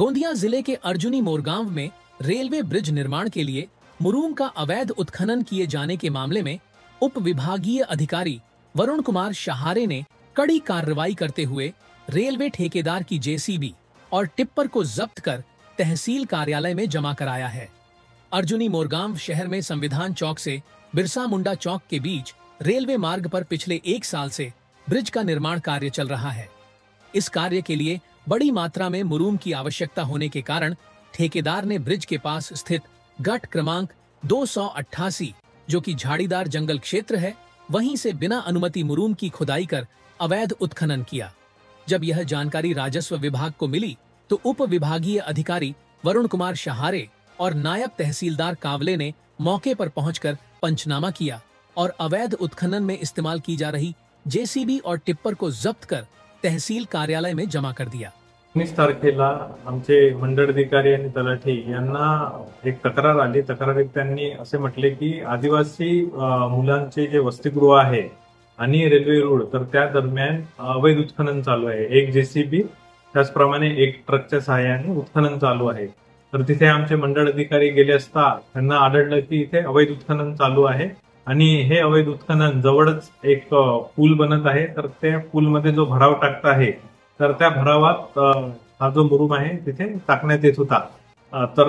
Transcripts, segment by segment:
गोंदिया जिले के अर्जुनी मोरगांव में railway bridge निर्माण के लिए मुरूम का अवैध उत्खनन किए जाने के मामले में उप विभागीय अधिकारी वरुण कुमार शहारे ने कड़ी कार्रवाई करते हुए रेलवे ठेकेदार की जेसीबी और टिप्पर को जब्त कर तहसील कार्यालय में जमा कराया है। अर्जुनी मोरगांव शहर में संविधान चौक से बिरसा मुंडा चौक के बीच रेलवे मार्ग पर पिछले 1 साल से ब्रिज का निर्माण कार्य चल रहा है। इस कार्य के लिए बड़ी मात्रा में मुरूम की आवश्यकता होने के कारण ठेकेदार ने ब्रिज के पास स्थित गट क्रमांक 288 जो कि झाड़ीदार जंगल क्षेत्र है, वहीं से बिना अनुमति मुरूम की खुदाई कर अवैध उत्खनन किया। जब यह जानकारी राजस्व विभाग को मिली तो उप विभागीय अधिकारी वरुण कुमार शहारे और नायब तहसीलदार कावले ने मौके पर पहुंचकर पंचनामा किया और अवैध उत्खनन में इस्तेमाल की जा रही जेसीबी और टिप्पर को जब्त कर तहसील कार्यालय में जमा कर दिया। 19 तारखेला आमचे मंडळ अधिकारी आणि तलाठी यांना एक तक्रार आली। तक्रारीत त्यांनी असे म्हटले की आदिवासी मुलांचे जे वसतिगृह आहे आणि रेल्वे रोड तर त्या दरम्यान अवैध उत्खनन चालू आहे। एक जेसीबी त्याचप्रमाणे एक ट्रकच्या सहाय्याने उत्खनन चालू आहे। तर तिथे आमचे मंडळ अधिकारी गेले असता त्यांना आढळलं की इथे अवैध उत्खनन चालू आहे आणि हे अवैध उत्खनन जवळच एक पूल बनत आहे। तर त्या पूलमध्ये जो भराव टाकता आहे तर त्या भरावात हा जो मुरूम आहे तिथे टाकण्यात येत होता। तर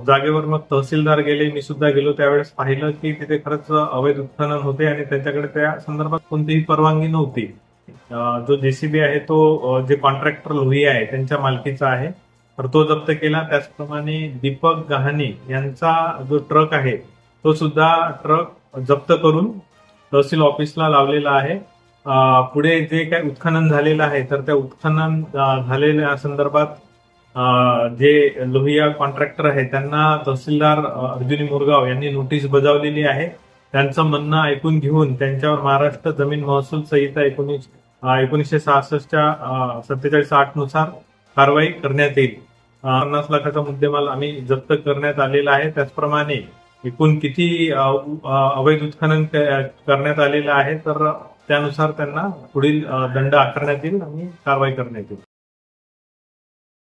जागेवर मग तहसीलदार गेले, मी सुद्धा गेलो। त्यावेळेस पाहिलं की तिथे खरंच अवैध उत्खनन होते आणि त्यांच्याकडे त्या संदर्भात कोणतीही परवानगी नव्हती। जो जेसीबी आहे तो जे कॉन्ट्रॅक्टर लोहिया आहे त्यांच्या मालकीचा आहे, तर तो जप्त केला। त्याचप्रमाणे दीपक गहाणे यांचा जो ट्रक आहे तो सुद्धा ट्रक जप्त करून तहसील ऑफिसला लावलेला आहे। पुढे जे काही उत्खनन झालेलं आहे तर त्या उत्खनन झालेल्या संदर्भात जे लोहिया कॉन्ट्रॅक्टर आहे त्यांना तहसीलदार अर्जुनी मोरगाव यांनी नोटीस बजावलेली आहे। त्यांचं म्हणणं ऐकून घेऊन त्यांच्यावर महाराष्ट्र जमीन महसूल संहिता 1966 च्या 47(8) नुसार कारवाई करण्यात येईल। 50 लाखाचा मुद्देमाल आम्ही जप्त करण्यात आलेला आहे। त्याचप्रमाणे एकूण किती अवैध उत्खनन करण्यात आलेलं आहे तर त्यानुसार त्यांना पुढील दंड आकारण्यात येईल आणि कारवाई करण्यात येईल।